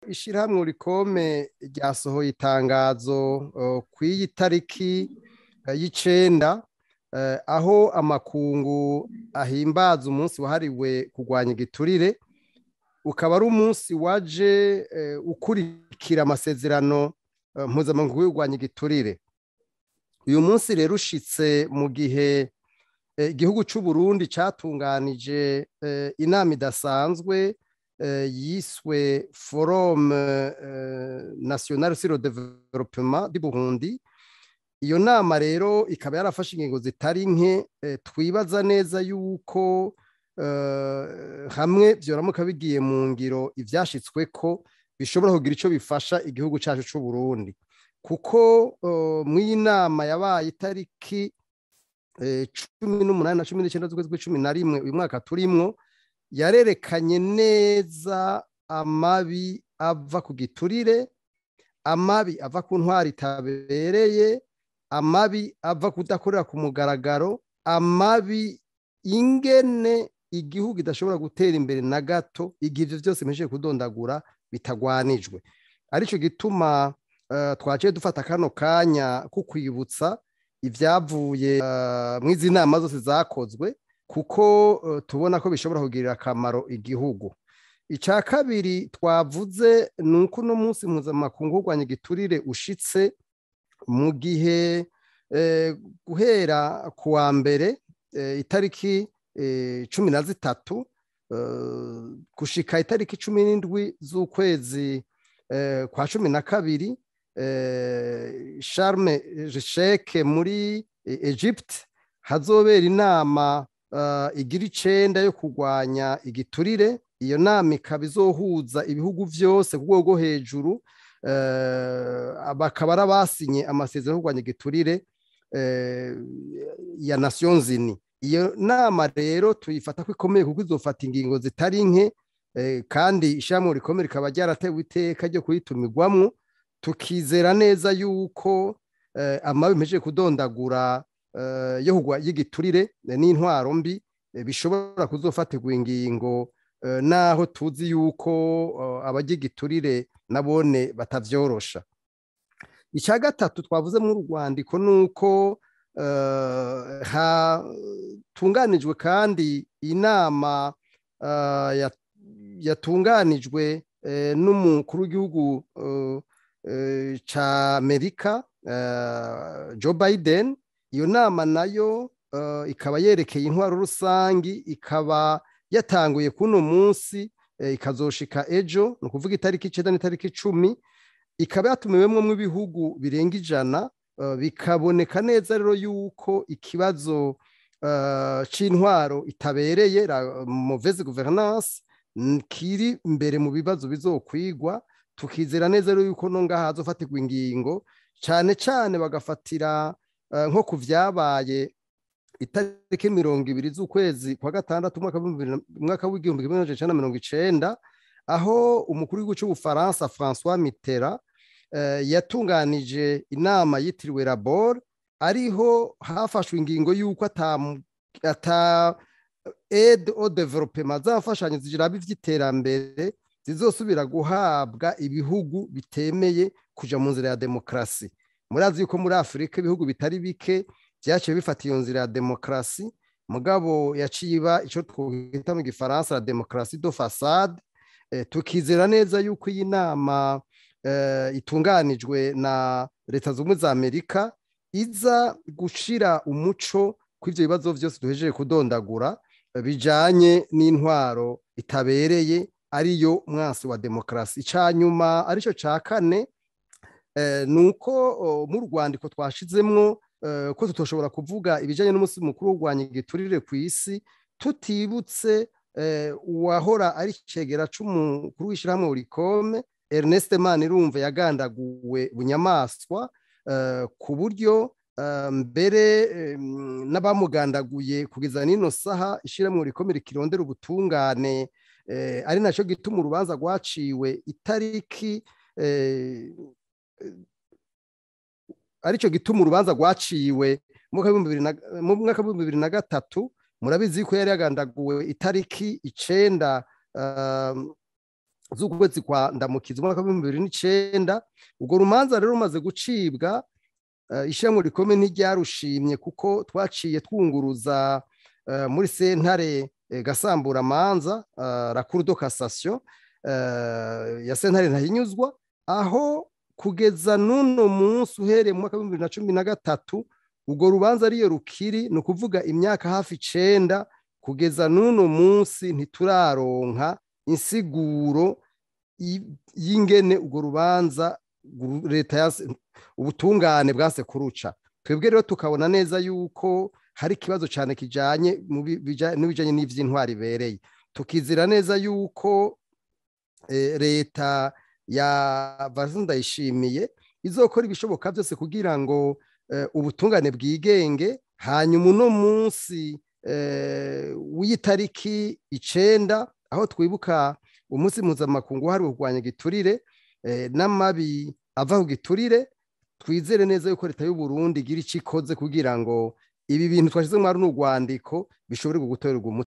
ishirahamwe rikome ryasohoye itangazo kw'iyi tariki y'icenda aho amakungu ahimbaza umunsi wahariwe kurwanya igiturire, ukaba ari umunsi waje ukurikira amasezerano mpuzamakungu yo kurwanya igiturire. Uyu munsi rero ushitse mu gihe igihugu c'u Burundi catunganije inama idasanzwe yiswe Forum National sur le Développement du Burundi. Iyo nama rero ikaba yarafashe ingingo zitari nke, twibaza neza yuko hamwe vyoramuka bigiye mu ngiro ivyashitsweko bishobora kugira ico bifasha igihugu cacu c'u Burundi, kuko mw'iyi nama yabaye itariki 18 na 19 z'ukwezi kw'icumi na rimwe uyu mwaka turimwo, yarerekanye neza amabi ava ku giturire, amabi ava ku ntwaro itabereye, amabi ava kudakorera ku mugaragaro, amabi ingene igihugu idashobora gutera imbere na gato igihe ivyo vyose mpejeje kudondagura bitagwanijwe. Arico gituma twaciye dufata kano kanya kukwibutsa ivyavuye mw'izi nama zose zakozwe, kuko tubona ko bishobora kugirira akamaro igihugu. Ica kabiri twavuze nuko uno munsi mpuzamakungu wo kurwanya igiturire ushitse mu gihe guhera ku wa mbere itariki 13 gushika itariki 17 z'ukwezi kwa 12 Sharm El-Sheikh muri Egiputa hazobera inama igira icenda yo kurwanya igiturire. Iyo nama ikaba izohuza ibihugu vyose ku rwego hejuru, bakaba arabasinye amasezerano yo kurwanya igiturire ya Nations Unies. Iyo nama rero tuyifata ko ikomeye kuko izofata ingingo zitari nke, kandi ishirahamwe rikomeye rikaba ryaratewe iteka ryo kuyitumirwamwo. Tukizera neza yuko amabi mpejeje kudondagura yo kurwanya igiturire n'intwaro mbi bishobora kuzofatirwa ingingo, naho tuzi yuko abagira igiturire nabone batavyorosha. Ica gatatu twavuze mu rwandiko nuko hatunganijwe kandi inama yatunganijwe n'umukuru w'igihugu ca Amerika Joe Biden. Iyo nama nayo ikaba yerekeye intwaro rusangi, ikaba yatanguye kuno munsi ikazoshika ejo, no kuvuga itariki 9 n'itariki 10, ikaba yatumiwemwo mu bihugu birenga 100. Bikaboneka neza rero yuko ikibazo c'intwaro itabereye, la mauvaise gouvernance, kiri mbere mu bibazo bizokwigwa. Tukizera neza rero yuko no ngaha hazofatirwa ingingo, cane cane bagafatira nko kuvyabaye itariki 20 z'ukwezi kwa gatandatu umwaka w'igihumbi 1990, aho umukuru w'igihugu c'Ubufaransa François Mitterrand yatunganije inama yitiriwe Labor, ariho hafashwe ingingo yuko ata aide au développement zafashanyo zijirabi vy'iterambere zizosubira guhabwa ibihugu bitemeye kuja mu nzira ya demokrasi. Murazi yuko muri Afrika ibihugu bitari bike vyaciye bifata iyo nzira ya demokrasi, mugabo yaciba ico twita mu gifaransa la démocratie de façade. Tukizera neza yuko iyi nama itunganijwe na leta z'ubumwe za Amerika iza gushira umuco kw'ivyo bibazo vyose duhejeje kudondagura bijanye n'intwaro itabereye, ariyo mwansi wa demokrasi. Icanyuma arico ca kane nuko mu rwandiko twashizemwo ko tutoshobora kuvuga ibijanye n'umunsi mukuru wo kurwanya igiturire kw'isi tutibutse uwahora ari cegera c'umukuru w'ishirahamwe rikome Ernest Manirumva yagandaguwe bunyamaswa, ku buryo mbere n'abamugandaguye kugeza nino saha ishirahamwe rikome rikirondera ubutungane, ari naco gituma urubanza rwaciwe itariki arico gituma urubanza rwaciwe mu mwaka wa 2003. Murabizi ko yari yagandaguwe itariki 9 z'ukwezi kwa ndamukiza umwaka wa 2009. Ubwo rumanza rero rumaze gucibwa, ishirahamwe rikomeye ntiryarushimye kuko twaciye twunguruza muri sentare gasamburamanza la cour de cassation ya sentare ntahinyuzwa, aho kugeza n'uno munsi uhereye mu mwaka wa 2013 ubwo rubanza ariyo rukiri, ni ukuvuga imyaka hafi 9, kugeza n'uno munsi ntituraronka insiguro y'ingene ubwo rubanza leta ubutungane bwase kuruca. Twebwe rero tukabona neza yuko hari ikibazo cyane kijanye n'ibijanye n'ivy'intwaro ibereye. Tukizira neza yuko leta ya Ndayishimiye izokora ibishoboka byose kugira ngo ubutungane bwigenge, hanyuma uno munsi w'itariki 9 aho twibuka umunsi mpuzamakungu wahariwe kurwanya igiturire n'amabi ava ku giturire, twizere neza yuko leta y'u Burundi igira icyo ikoze kugira ngo ibi bintu twashyize muri runo rwandiko bishobore gutorerwa umuti.